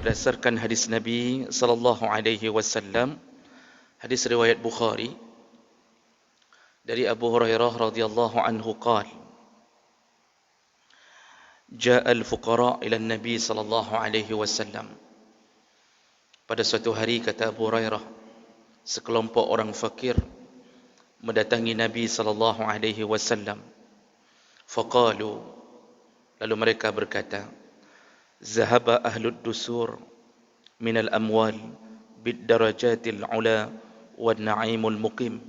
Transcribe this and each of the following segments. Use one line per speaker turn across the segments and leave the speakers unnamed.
berdasarkan hadis Nabi sallallahu alaihi wasallam, hadis riwayat Bukhari dari Abu Hurairah radhiyallahu anhu qala: Ja'a al-fuqara ila an-nabi sallallahu alaihi wasallam. Pada suatu hari, kata Abu Hurairah, sekelompok orang fakir mendatangi Nabi sallallahu alaihi wasallam. Faqalu, lalu mereka berkata, Zahaba ahlud dusur minal amwal bid darajatil ula wal na'imul muqim.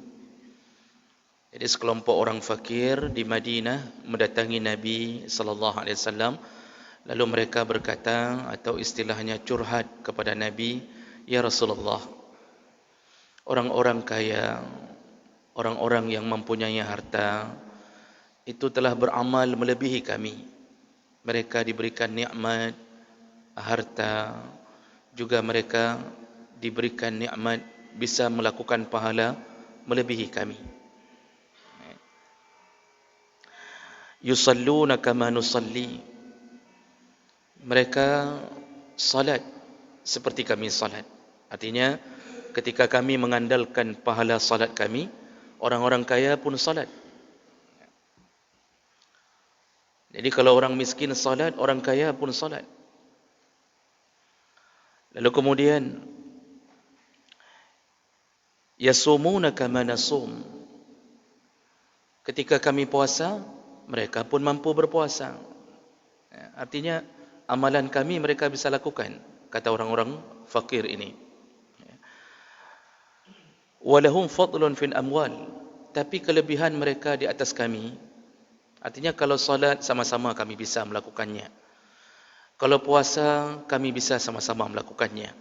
Jadi sekelompok orang fakir di Madinah mendatangi Nabi sallallahu alaihi wasallam, lalu mereka berkata atau istilahnya curhat kepada Nabi, ya Rasulullah, orang-orang kaya, orang-orang yang mempunyai harta itu telah beramal melebihi kami. Mereka diberikan nikmat harta, juga mereka diberikan nikmat bisa melakukan pahala melebihi kami. Yusalluna kama nusalli. Mereka salat seperti kami salat. Artinya ketika kami mengandalkan pahala salat kami, orang-orang kaya pun salat. Jadi kalau orang miskin salat, orang kaya pun salat. Lalu kemudian yasumuna kama nasum. Ketika kami puasa, mereka pun mampu berpuasa. Artinya amalan kami mereka bisa lakukan, kata orang-orang fakir ini. Walahum fadlun fil amwal. Tapi kelebihan mereka di atas kami. Artinya kalau salat sama-sama kami bisa melakukannya. Kalau puasa kami bisa sama-sama melakukannya.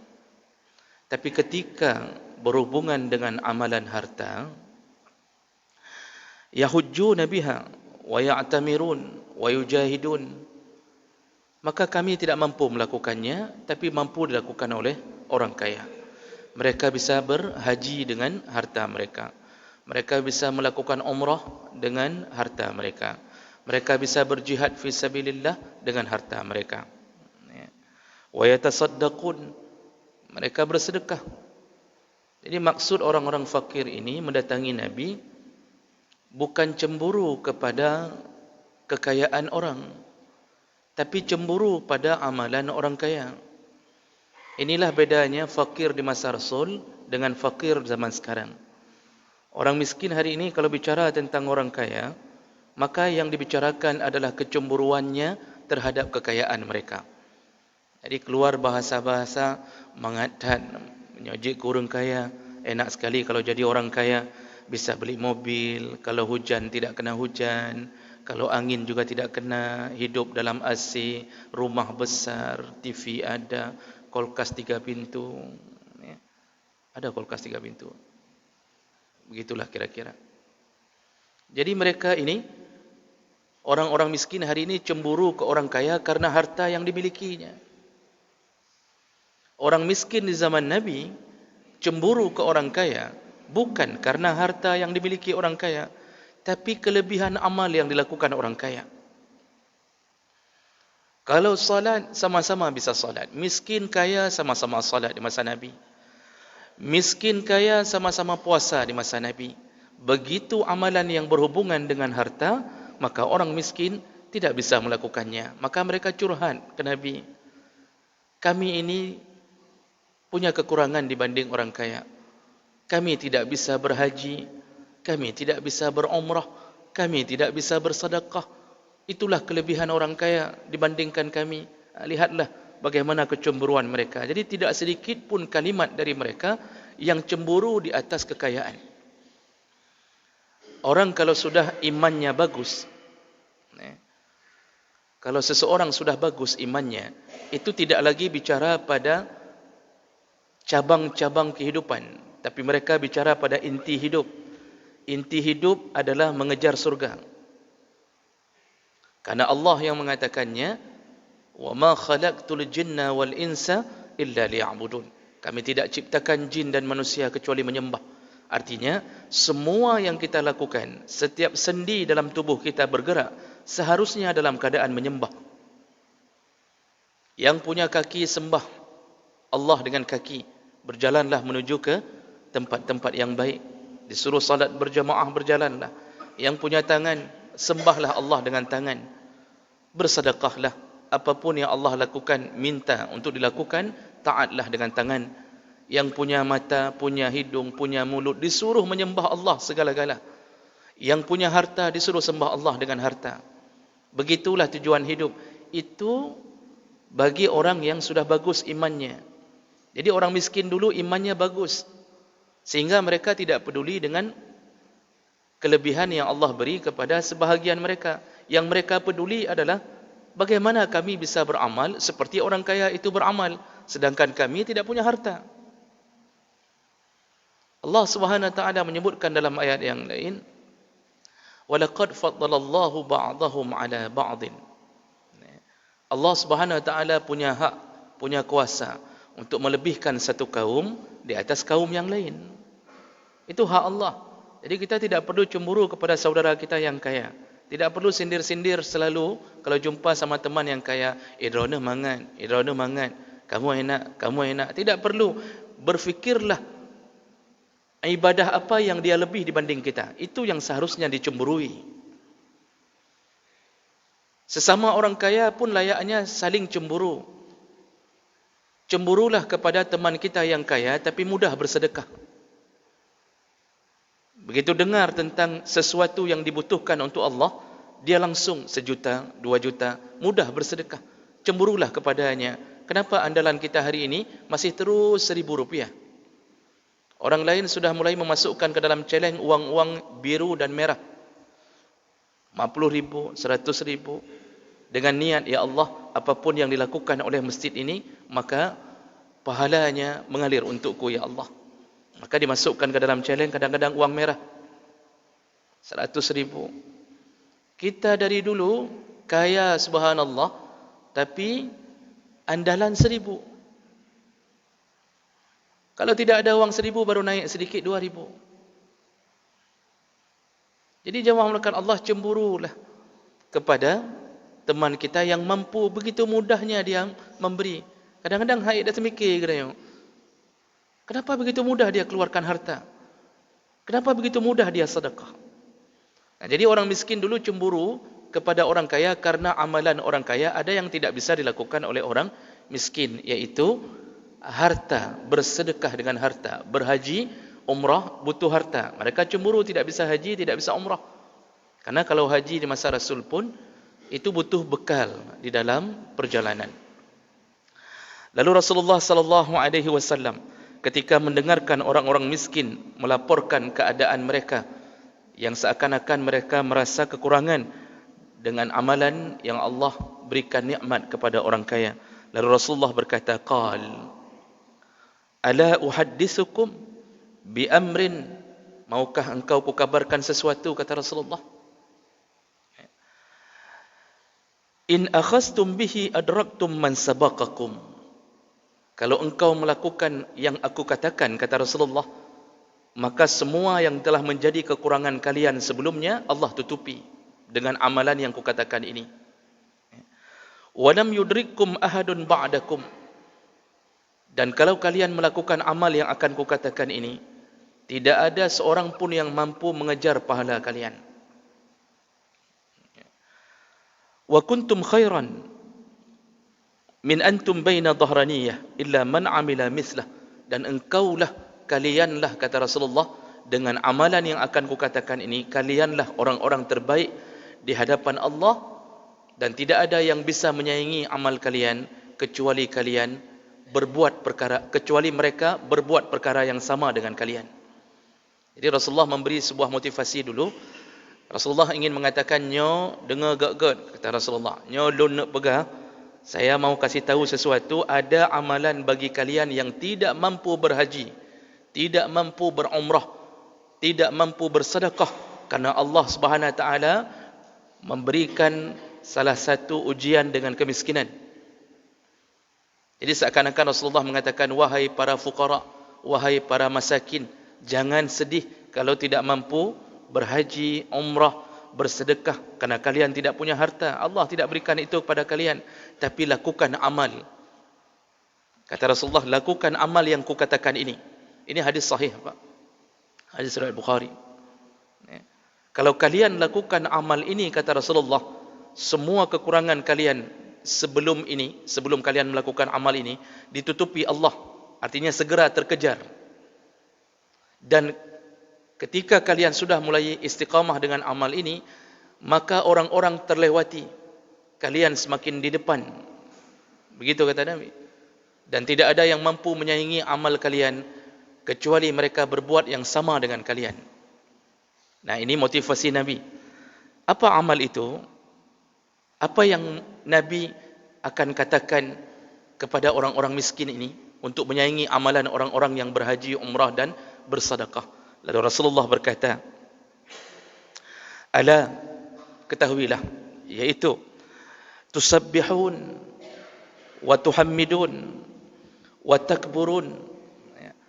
Tapi ketika berhubungan dengan amalan harta, yahujjuna biha wa ya'tamirun wa yujahidun, maka kami tidak mampu melakukannya, tapi mampu dilakukan oleh orang kaya. Mereka bisa berhaji dengan harta mereka. Mereka bisa melakukan umrah dengan harta mereka. Mereka bisa berjihad fi sabilillah dengan harta mereka. Wa yatasaddaqun, mereka bersedekah. Jadi maksud orang-orang fakir ini mendatangi Nabi bukan cemburu kepada kekayaan orang, tapi cemburu pada amalan orang kaya. Inilah bedanya fakir di masa Rasul dengan fakir zaman sekarang. Orang miskin hari ini kalau bicara tentang orang kaya, maka yang dibicarakan adalah kecemburuannya terhadap kekayaan mereka. Jadi keluar bahasa-bahasa mengadat, menyojik ke orang kaya. Enak sekali kalau jadi orang kaya, bisa beli mobil, kalau hujan tidak kena hujan, kalau angin juga tidak kena, hidup dalam AC, rumah besar, TV ada, kulkas 3 pintu. Ada kulkas 3 pintu. Begitulah kira-kira. Jadi mereka ini, orang-orang miskin hari ini cemburu ke orang kaya karena harta yang dimilikinya. Orang miskin di zaman Nabi cemburu ke orang kaya bukan karena harta yang dimiliki orang kaya, tapi kelebihan amal yang dilakukan orang kaya. Kalau salat, sama-sama bisa salat. Miskin kaya sama-sama salat di masa Nabi. Miskin kaya sama-sama puasa di masa Nabi. Begitu amalan yang berhubungan dengan harta, maka orang miskin tidak bisa melakukannya. Maka mereka curhat ke Nabi. Kami ini punya kekurangan dibanding orang kaya. Kami tidak bisa berhaji, kami tidak bisa berumrah, kami tidak bisa bersedekah. Itulah kelebihan orang kaya dibandingkan kami. Lihatlah bagaimana kecemburuan mereka. Jadi tidak sedikit pun kalimat dari mereka yang cemburu di atas kekayaan. Orang kalau sudah imannya bagus, kalau seseorang sudah bagus imannya, itu tidak lagi bicara pada cabang-cabang kehidupan, tapi mereka bicara pada inti hidup. Inti hidup adalah mengejar surga. Karena Allah yang mengatakannya, "Wa ma khalaqtul jinna wal insa illa liya'budun." Kami tidak ciptakan jin dan manusia kecuali menyembah. Artinya, semua yang kita lakukan, setiap sendi dalam tubuh kita bergerak, seharusnya dalam keadaan menyembah. Yang punya kaki sembah, Allah dengan kaki, berjalanlah menuju ke tempat-tempat yang baik. Disuruh salat berjamaah, berjalanlah. Yang punya tangan, sembahlah Allah dengan tangan. Bersedekahlah. Apapun yang Allah lakukan, minta untuk dilakukan, taatlah dengan tangan. Yang punya mata, punya hidung, punya mulut, disuruh menyembah Allah segala-gala. Yang punya harta, disuruh sembah Allah dengan harta. Begitulah tujuan hidup. Itu bagi orang yang sudah bagus imannya. Jadi orang miskin dulu imannya bagus, sehingga mereka tidak peduli dengan kelebihan yang Allah beri kepada sebahagian mereka. Yang mereka peduli adalah bagaimana kami bisa beramal seperti orang kaya itu beramal, sedangkan kami tidak punya harta. Allah Subhanahu wa taala menyebutkan dalam ayat yang lain, "Walaqad faddalallahu ba'dahum 'ala ba'din." Allah Subhanahu wa taala punya hak, punya kuasa untuk melebihkan satu kaum di atas kaum yang lain. Itu hak Allah. Jadi kita tidak perlu cemburu kepada saudara kita yang kaya. Tidak perlu sindir-sindir selalu kalau jumpa sama teman yang kaya, "Idrona mangan, idrona mangan. Kamu enak, kamu enak." Tidak perlu. Berfikirlah ibadah apa yang dia lebih dibanding kita. Itu yang seharusnya dicemburui. Sesama orang kaya pun layaknya saling cemburu. Cemburulah kepada teman kita yang kaya tapi mudah bersedekah. Begitu dengar tentang sesuatu yang dibutuhkan untuk Allah, dia langsung 1 juta, 2 juta, mudah bersedekah. Cemburulah kepadanya. Kenapa andalan kita hari ini masih terus RM1,000? Orang lain sudah mulai memasukkan ke dalam celeng uang-uang biru dan merah. 50,000, 100,000. Dengan niat, ya Allah, apapun yang dilakukan oleh masjid ini, maka pahalanya mengalir untukku, ya Allah. Maka dimasukkan ke dalam celeng, kadang-kadang uang merah 100,000. Kita dari dulu kaya subhanallah, tapi andalan 1,000. Kalau tidak ada uang 1,000 baru naik sedikit 2,000. Jadi jemaah melakukan Allah, cemburulah kepada teman kita yang mampu, begitu mudahnya dia memberi. Kadang-kadang Haid dah termikir katanya, kenapa begitu mudah dia keluarkan harta? Kenapa begitu mudah dia sedekah? Nah, jadi orang miskin dulu cemburu kepada orang kaya karena amalan orang kaya ada yang tidak bisa dilakukan oleh orang miskin, yaitu harta, bersedekah dengan harta. Berhaji, umrah butuh harta. Mereka cemburu tidak bisa haji, tidak bisa umrah. Karena kalau haji di masa Rasul pun itu butuh bekal di dalam perjalanan. Lalu Rasulullah sallallahu alaihi wasallam ketika mendengarkan orang-orang miskin melaporkan keadaan mereka yang seakan-akan mereka merasa kekurangan dengan amalan yang Allah berikan nikmat kepada orang kaya, lalu Rasulullah berkata, qal ala uhaddithukum bi amrin, maukah engkau kukabarkan sesuatu, kata Rasulullah, in akhastum bihi adraktum man sabaqakum, kalau engkau melakukan yang aku katakan, kata Rasulullah, maka semua yang telah menjadi kekurangan kalian sebelumnya Allah tutupi dengan amalan yang kukatakan ini. Walam yudrikkum ahadun ba'dakum, dan kalau kalian melakukan amal yang akan kukatakan ini, tidak ada seorang pun yang mampu mengejar pahala kalian. Wa kuntum khairan min antum baina dhahraniyah illa man amila mislah, dan engkaulah, kalianlah, kata Rasulullah, dengan amalan yang akan kukatakan ini, kalianlah orang-orang terbaik di hadapan Allah, dan tidak ada yang bisa menyaingi amal kalian kecuali kalian berbuat perkara, kecuali mereka berbuat perkara yang sama dengan kalian. Jadi Rasulullah memberi sebuah motivasi dulu. Rasulullah ingin mengatakan, nyo dengar gak-gak, kata Rasulullah, nyo lun nak pegang, saya mau kasih tahu sesuatu, ada amalan bagi kalian yang tidak mampu berhaji, tidak mampu berumrah, tidak mampu bersedekah, karena Allah Subhanahu wa taala memberikan salah satu ujian dengan kemiskinan. Jadi seakan-akan Rasulullah mengatakan, wahai para fuqara, wahai para masakin, jangan sedih kalau tidak mampu berhaji, umrah, bersedekah, karena kalian tidak punya harta. Allah tidak berikan itu kepada kalian, tapi lakukan amal. Kata Rasulullah, lakukan amal yang kukatakan ini. Ini hadis sahih, Pak. Hadis riwayat Bukhari. Ya. Kalau kalian lakukan amal ini, kata Rasulullah, semua kekurangan kalian sebelum ini, sebelum kalian melakukan amal ini, ditutupi Allah. Artinya segera terkejar. Dan ketika kalian sudah mulai istiqamah dengan amal ini, maka orang-orang terlewati, kalian semakin di depan. Begitu kata Nabi. Dan tidak ada yang mampu menyaingi amal kalian kecuali mereka berbuat yang sama dengan kalian. Nah, ini motivasi Nabi. Apa amal itu? Apa yang Nabi akan katakan kepada orang-orang miskin ini untuk menyaingi amalan orang-orang yang berhaji, umrah dan bersedekah? Lalu Rasulullah berkata, ala, ketahuilah, yaitu tusabbihun wa tuhammidun wa takburun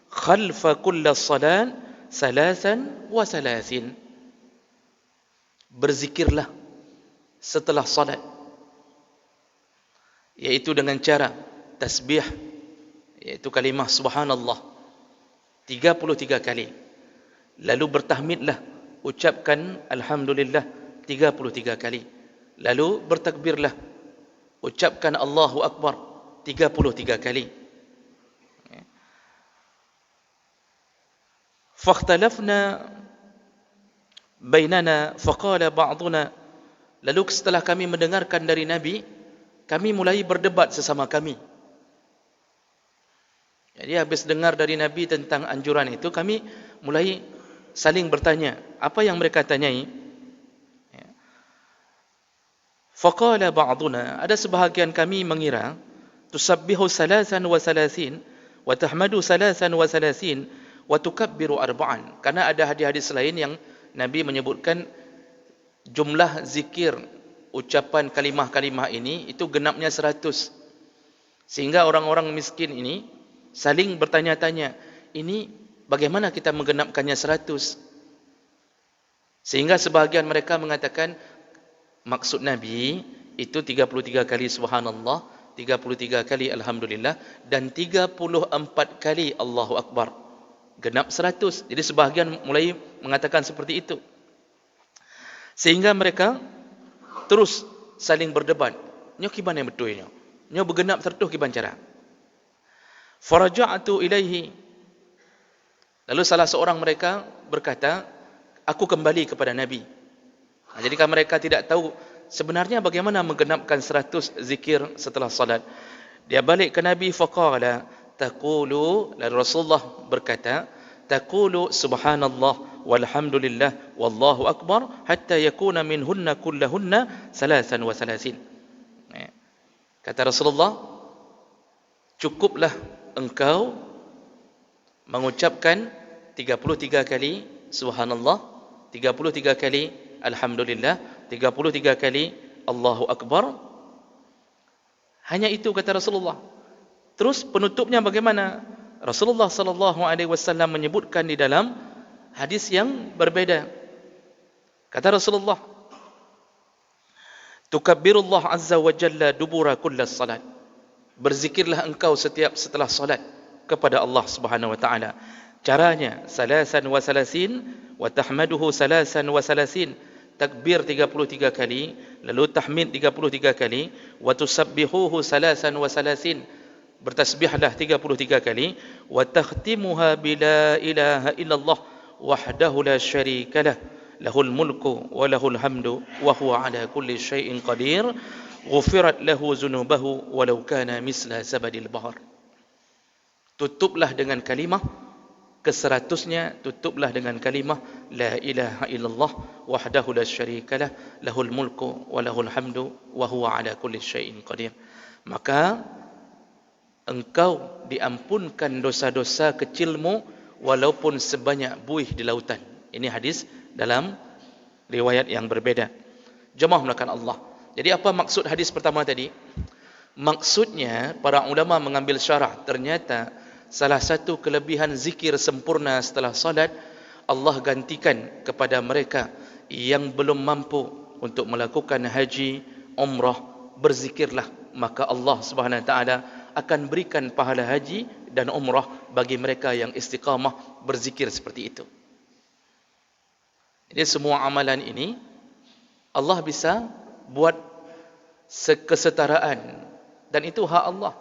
khalfa kulli salat salasan wa salasin. Berzikirlah setelah salat, yaitu dengan cara tasbih, yaitu kalimah subhanallah 33 kali. Lalu bertahmidlah, ucapkan alhamdulillah 33 kali. Lalu bertakbirlah, ucapkan Allahu Akbar 33 kali. Fakhtalafna bainana faqala ba'duna. Lalu setelah kami mendengarkan dari Nabi, kami mulai berdebat sesama kami. Jadi habis dengar dari Nabi tentang anjuran itu, kami mulai saling bertanya, apa yang mereka tanyai? Faqala ba'duna, ada sebahagian kami mengira, tusabbihu salasan wa salasin wa tahmadu salasan wa salasin wa tukabbiru arba'an. Karena ada hadis-hadis lain yang Nabi menyebutkan jumlah zikir ucapan kalimah-kalimah ini itu genapnya 100. Sehingga orang-orang miskin ini saling bertanya-tanya, ini bagaimana kita menggenapkannya 100? Sehingga sebahagian mereka mengatakan maksud Nabi itu 33 kali subhanallah, 33 kali alhamdulillah dan 34 kali Allahu Akbar. Genap 100. Jadi sebahagian mulai mengatakan seperti itu. Sehingga mereka terus saling berdebat. Nyo kiban yang betul nyo? Nyo bergenap 100 kiban cara? Faraja'tu ilaihi. Lalu salah seorang mereka berkata, aku kembali kepada Nabi. Jadi kalau mereka tidak tahu sebenarnya bagaimana menggenapkan 100 zikir setelah salat, dia balik ke Nabi, faqala taqulu, lalu Rasulullah berkata, taqulu subhanallah walhamdulillah wallahu akbar hatta yakuna minhunna kullahunna salasan wa salasin. Kata Rasulullah, cukuplah engkau mengucapkan 33 kali subhanallah, 33 kali alhamdulillah, 33 kali Allahu Akbar. Hanya itu kata Rasulullah. Terus penutupnya bagaimana? Rasulullah sallallahu alaihi wasallam menyebutkan di dalam hadis yang berbeda. Kata Rasulullah, tukabbirullah azza wa jalla dubura kullas salat. Berzikirlah engkau setiap setelah salat kepada Allah Subhanahu wa taala. Caranya salasan wa salasin wa tahmaduhu salasan wa salasin. Takbir 33 kali, lalu tahmid 33 kali, wa tusabbihuhu salasan wa salasin. Bertasbihlah 33 kali, wa takhtimuha bila ilaha illallah wahdahu la syarikalah lahul mulku wa lahul hamdu wa huwa ala kulli syai'in qadir ghufirat lahu zunubahu walau kana misla zabadil bahr. Tutuplah dengan kalimah ke-100-nya, tutuplah dengan kalimah la ilaha illallah wahdahu la syarikalah lahul mulku wa lahul hamdu wa huwa ala kulli syai'in qadir. Maka engkau diampunkan dosa-dosa kecilmu walaupun sebanyak buih di lautan. Ini hadis dalam riwayat yang berbeda. Jemaah melakukan Allah. Jadi apa maksud hadis pertama tadi? Maksudnya para ulama mengambil syarah, ternyata salah satu kelebihan zikir sempurna setelah salat, Allah gantikan kepada mereka yang belum mampu untuk melakukan haji, umrah, berzikirlah, maka Allah Subhanahu wa taala akan berikan pahala haji dan umrah bagi mereka yang istiqamah berzikir seperti itu. Jadi semua amalan ini Allah bisa buat kesetaraan, dan itu hak Allah.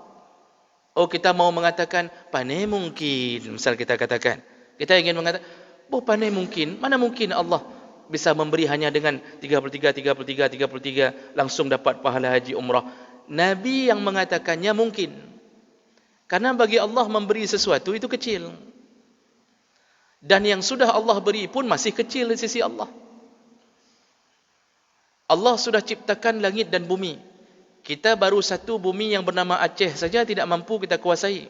Oh, kita mau mengatakan pandai mungkin, misal kita katakan, kita ingin mengatakan, oh pandai mungkin, mana mungkin Allah bisa memberi hanya dengan 33 langsung dapat pahala haji umrah. Nabi yang mengatakannya mungkin. Karena bagi Allah memberi sesuatu itu kecil. Dan yang sudah Allah beri pun masih kecil di sisi Allah. Allah sudah ciptakan langit dan bumi. Kita baru satu bumi yang bernama Aceh saja tidak mampu kita kuasai.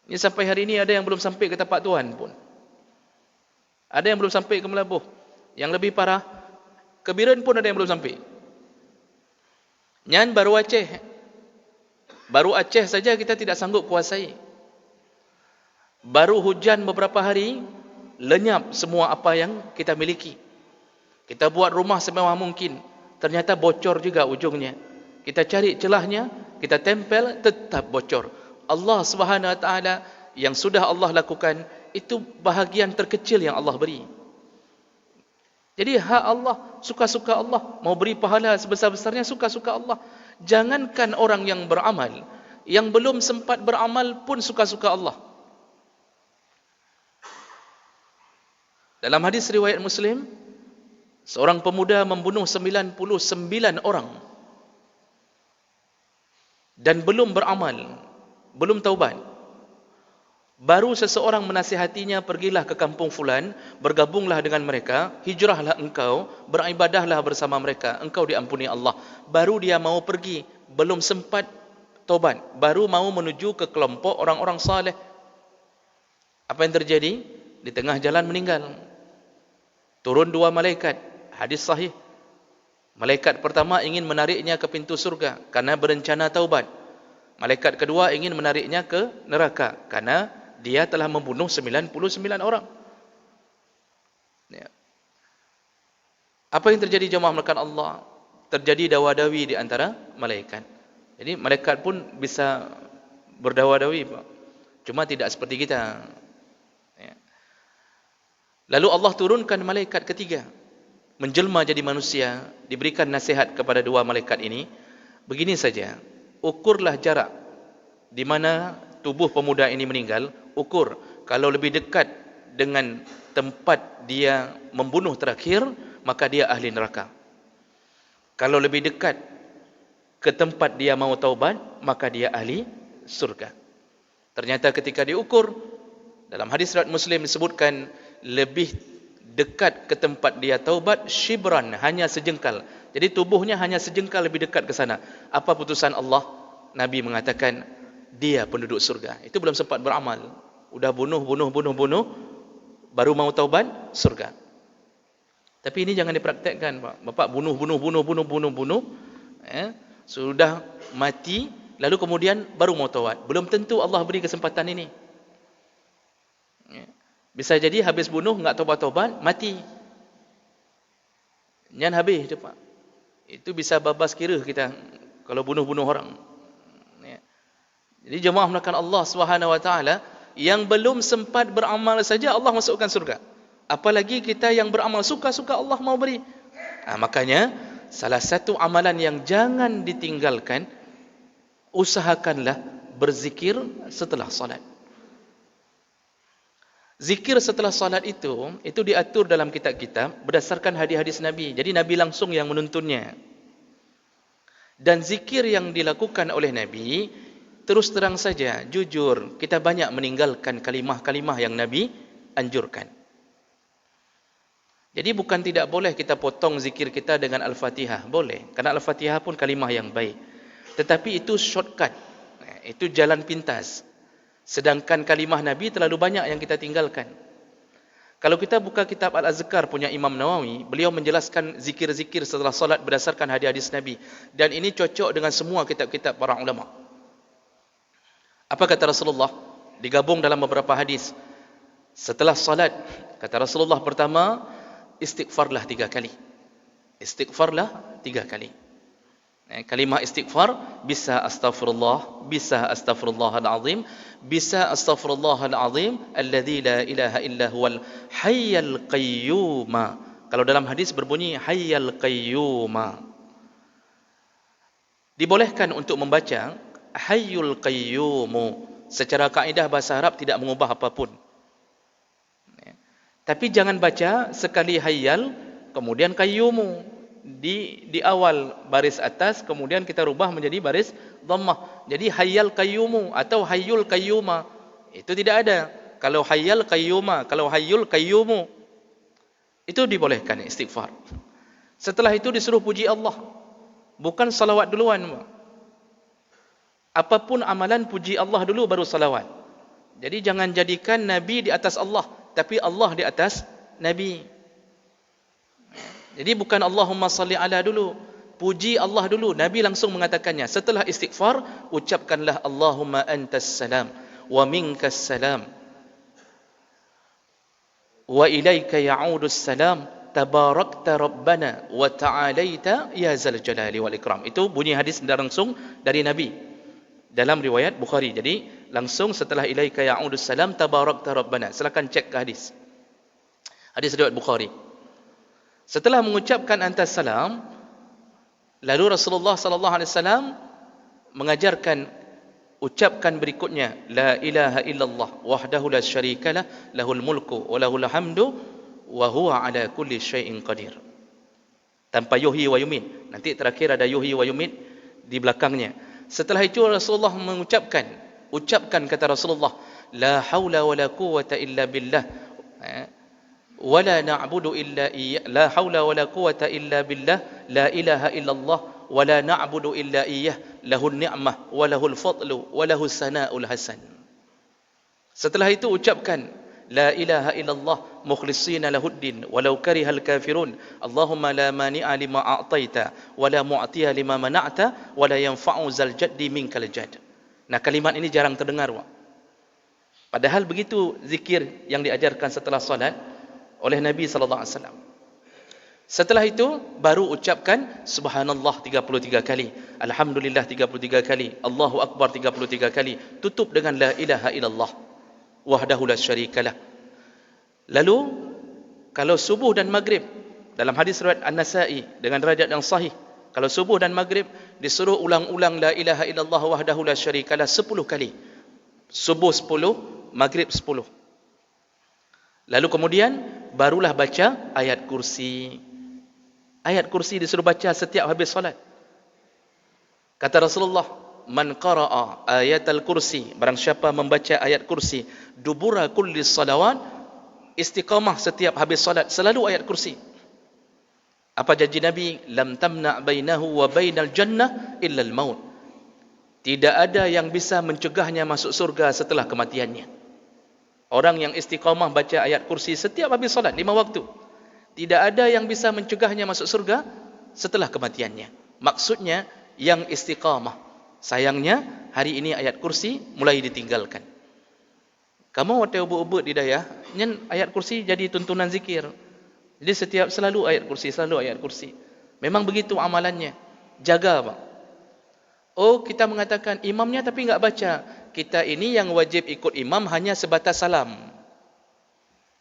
Ini sampai hari ini ada yang belum sampai ke tapak Tuhan pun. Ada yang belum sampai ke Melabuh. Yang lebih parah, ke Biren pun ada yang belum sampai. Nyan baru Aceh. Baru Aceh saja kita tidak sanggup kuasai. Baru hujan beberapa hari, lenyap semua apa yang kita miliki. Kita buat rumah semewah mungkin, ternyata bocor juga ujungnya. Kita cari celahnya, kita tempel, tetap bocor. Allah Subhanahu Wa Taala yang sudah Allah lakukan, itu bahagian terkecil yang Allah beri. Jadi hak Allah, suka-suka Allah. Mau beri pahala sebesar-besarnya, suka-suka Allah. Jangankan orang yang beramal, yang belum sempat beramal pun suka-suka Allah. Dalam hadis riwayat Muslim, seorang pemuda membunuh 99 orang dan belum beramal, belum taubat. Baru seseorang menasihatinya, pergilah ke kampung fulan, bergabunglah dengan mereka, hijrahlah engkau, beribadahlah bersama mereka, engkau diampuni Allah. Baru dia mau pergi, belum sempat taubat, baru mau menuju ke kelompok orang-orang saleh. Apa yang terjadi? Di tengah jalan meninggal. Turun dua malaikat, hadis sahih. Malaikat pertama ingin menariknya ke pintu surga karena berencana taubat. Malaikat kedua ingin menariknya ke neraka karena dia telah membunuh 99 orang. Ya. Apa yang terjadi jemaah melakukan Allah? Terjadi dawa-dawi di antara malaikat. Jadi malaikat pun bisa berdawa-dawi, Pak. Cuma tidak seperti kita. Ya. Lalu Allah turunkan malaikat ketiga, menjelma jadi manusia, diberikan nasihat kepada dua malaikat ini. Begini saja, ukurlah jarak di mana tubuh pemuda ini meninggal, ukur. Kalau lebih dekat dengan tempat dia membunuh terakhir, maka dia ahli neraka. Kalau lebih dekat ke tempat dia mau taubat, maka dia ahli surga. Ternyata ketika diukur, dalam hadis riwayat Muslim disebutkan, lebih dekat ke tempat dia taubat, shibran, hanya sejengkal. Jadi tubuhnya hanya sejengkal lebih dekat ke sana. Apa putusan Allah? Nabi mengatakan, dia penduduk surga. Itu belum sempat beramal. Udah bunuh, baru mau taubat, surga. Tapi ini jangan dipraktekkan, Pak. Bapak bunuh. Sudah mati, lalu kemudian baru mau taubat. Belum tentu Allah beri kesempatan ini. Bisa jadi habis bunuh, enggak taubat-taubat, mati. Nyan habis itu, Pak. Itu bisa babas kira kita kalau bunuh orang. Jadi jemaah melakukan Allah Subhanahu Wa Taala, yang belum sempat beramal saja Allah masukkan surga. Apalagi kita yang beramal, suka-suka Allah mau beri. Makanya salah satu amalan yang jangan ditinggalkan, usahakanlah berzikir setelah salat. Zikir setelah salat itu diatur dalam kitab-kitab berdasarkan hadis-hadis Nabi. Jadi Nabi langsung yang menuntunnya. Dan zikir yang dilakukan oleh Nabi, terus terang saja, jujur, kita banyak meninggalkan kalimah-kalimah yang Nabi anjurkan. Jadi bukan tidak boleh kita potong zikir kita dengan Al-Fatihah. Boleh, karena Al-Fatihah pun kalimah yang baik. Tetapi itu shortcut, itu jalan pintas. Sedangkan kalimah Nabi terlalu banyak yang kita tinggalkan. Kalau kita buka kitab Al-Azkar punya Imam Nawawi, beliau menjelaskan zikir-zikir setelah solat berdasarkan hadis-hadis Nabi. Dan ini cocok dengan semua kitab-kitab para ulama. Apa kata Rasulullah? Digabung dalam beberapa hadis. Setelah salat, kata Rasulullah, pertama, istighfarlah 3 kali. Istighfarlah 3 kali. Kalimah istighfar bisa astaghfirullah, bisa astaghfirullahal azim, bisa astaghfirullahal azim alladzi la ilaha illa huwal hayyul qayyum. Kalau dalam hadis berbunyi hayyul qayyum. Dibolehkan untuk membaca hayyul qayyum. Secara kaedah bahasa Arab tidak mengubah apapun. Tapi jangan baca sekali hayyal kemudian qayyumu. Di awal baris atas kemudian kita rubah menjadi baris dhammah. Jadi hayyal qayyumu atau hayyul qayyuma. Itu tidak ada. Kalau hayyal qayyuma, kalau hayyul qayyumu, itu dibolehkan istighfar. Setelah itu disuruh puji Allah. Bukan salawat duluan. Apapun amalan puji Allah dulu baru salawat. Jadi jangan jadikan Nabi di atas Allah, tapi Allah di atas Nabi. Jadi bukan Allahumma salli ala dulu, puji Allah dulu. Nabi langsung mengatakannya. Setelah istighfar, ucapkanlah Allahumma antas salam wa minkas salam wa ilaika ya'udus salam tabarakta rabbana wa ta'alaita ya zal jalali wal ikram. Itu bunyi hadis langsung dari Nabi dalam riwayat Bukhari. Jadi langsung setelah ilaika ya'udus salam tabarakta rabbana. Silakan cek ke hadis. Hadis riwayat Bukhari. Setelah mengucapkan antas salam, lalu Rasulullah sallallahu alaihi wasallam mengajarkan ucapkan berikutnya, la ilaha illallah wahdahu la syarikalah lahul mulku wa lahul hamdu wa huwa ala kulli syai'in qadir. Tanpa yuhyi wa yumin. Nanti terakhir ada yuhyi wa yumin di belakangnya. Setelah itu Rasulullah ucapkan kata Rasulullah, la haula wa la quwwata illa billah. ولا نعبد إلا إياه لا حول ولا قوة إلا بالله لا إله إلا الله ولا نعبد إلا إياه له النعمة وله الفضل وله الثناء الحسن. Setelah itu ucapkan la ilaha illallah mukhlishina lahuddin walau karihal kafirun Allahumma la mani'a lima a'taita wa la mu'tiya lima mana'ta wa la yanfa'u zal jaddi minkal jadd. Nah, kalimat ini jarang terdengar, Pak. Padahal begitu zikir yang diajarkan setelah salat oleh Nabi sallallahu alaihi wasallam. Setelah itu baru ucapkan subhanallah 33 kali, alhamdulillah 33 kali, Allahu akbar 33 kali, tutup dengan la ilaha illallah wahdahu la syarikalah. Lalu kalau subuh dan maghrib, dalam hadis riwayat An-Nasa'i dengan derajat yang sahih, kalau subuh dan maghrib disuruh ulang-ulang la ilaha illallah wahdahu la syarikalah 10 kali. Subuh 10, maghrib 10. Lalu kemudian barulah baca ayat kursi. Ayat kursi disuruh baca setiap habis salat. Kata Rasulullah, man qara'a ayatal kursi, barang siapa membaca ayat kursi dubura kulli salawat, istiqamah setiap habis salat selalu ayat kursi. Apa janji Nabi? Lam tamna' bainahu wa bainal jannah illa al-maut. Tidak ada yang bisa mencegahnya masuk surga setelah kematiannya. Orang yang istiqamah baca ayat kursi setiap habis salat 5 waktu, tidak ada yang bisa mencegahnya masuk surga setelah kematiannya. Maksudnya yang istiqamah. Sayangnya hari ini ayat kursi mulai ditinggalkan. Kamu waktu ubud-ubud di daya, nyen ayat kursi jadi tuntunan zikir. Jadi selalu ayat kursi, selalu ayat kursi. Memang begitu amalannya. Jaga, Pak. Oh, kita mengatakan imamnya tapi enggak baca. Kita ini yang wajib ikut imam hanya sebatas salam.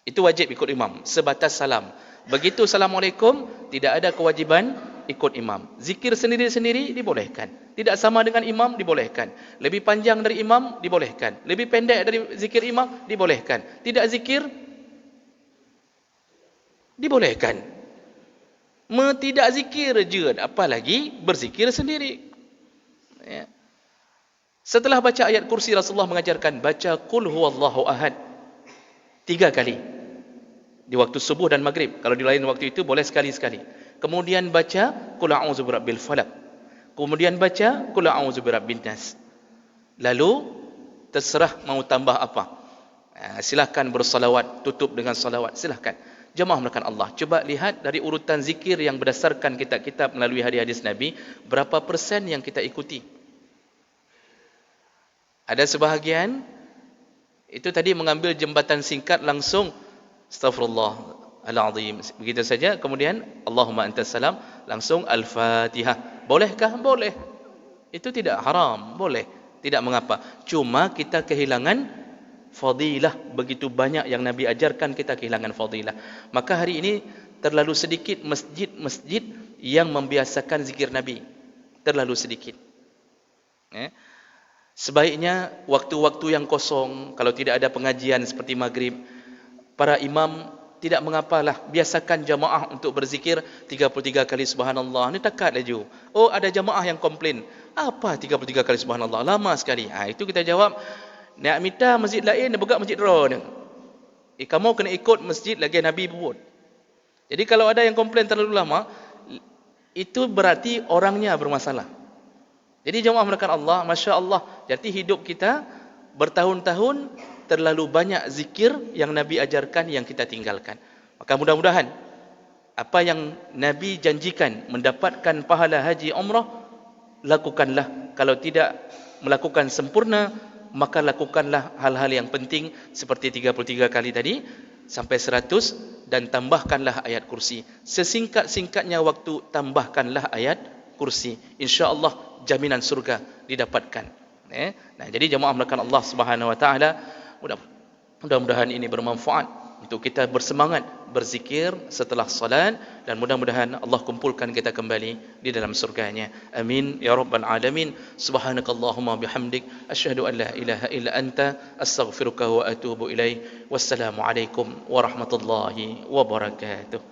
Itu wajib ikut imam, sebatas salam. Begitu assalamualaikum, tidak ada kewajiban ikut imam. Zikir sendiri-sendiri dibolehkan. Tidak sama dengan imam dibolehkan. Lebih panjang dari imam dibolehkan. Lebih pendek dari zikir imam dibolehkan. Tidak zikir dibolehkan. Tidak zikir je, apalagi berzikir sendiri. Ya. Setelah baca ayat kursi, Rasulullah mengajarkan baca qul huwallahu ahad 3 kali di waktu subuh dan maghrib. Kalau di lain waktu itu boleh sekali-sekali. Kemudian baca qul a'udzu birabbil falaq. Kemudian baca qul a'udzu birabbin nas. Lalu terserah mau tambah apa. Silakan bersalawat, tutup dengan salawat, silakan. Jemaah melakukan Allah. Coba lihat dari urutan zikir yang berdasarkan kitab-kitab melalui hadis-hadis Nabi, berapa persen yang kita ikuti. Ada sebahagian itu tadi mengambil jembatan singkat langsung astaghfirullahalazim begitu saja, kemudian Allahumma antas salam langsung al-Fatihah Bolehkah? Boleh. Itu tidak haram, boleh. Tidak mengapa. Cuma kita kehilangan fadilah. Begitu banyak yang Nabi ajarkan, kita kehilangan fadilah. Maka hari ini terlalu sedikit masjid-masjid yang membiasakan zikir Nabi. Terlalu sedikit. Sebaiknya waktu-waktu yang kosong, kalau tidak ada pengajian seperti maghrib, para imam tidak mengapalah, biasakan jamaah untuk berzikir 33 kali subhanallah. Ini takat laju. Oh, ada jamaah yang komplain. Apa 33 kali subhanallah? Lama sekali. Itu kita jawab, nak minta masjid lain, buka masjid drone. Kamu kena ikut masjid lagi Nabi buat. Jadi kalau ada yang komplain terlalu lama, itu berarti orangnya bermasalah. Jadi jamaah melakukan Allah, Masya Allah. Jadi hidup kita bertahun-tahun terlalu banyak zikir yang Nabi ajarkan yang kita tinggalkan. Maka mudah-mudahan apa yang Nabi janjikan mendapatkan pahala haji umrah, lakukanlah. Kalau tidak melakukan sempurna, maka lakukanlah hal-hal yang penting seperti 33 kali tadi sampai 100 dan tambahkanlah ayat kursi. Sesingkat-singkatnya waktu tambahkanlah ayat kursi. Insya-Allah jaminan surga didapatkan. Nah, jadi jemaah melakukan Allah Subhanahu wa taala, mudah-mudahan ini bermanfaat untuk kita bersemangat berzikir setelah salat, dan mudah-mudahan Allah kumpulkan kita kembali di dalam surganya. Amin ya rabbal alamin. Subhanakallahumma bihamdik asyhadu an la ilaha illa anta astaghfiruka wa atubu ilaik. Wassalamu alaikum warahmatullahi wabarakatuh.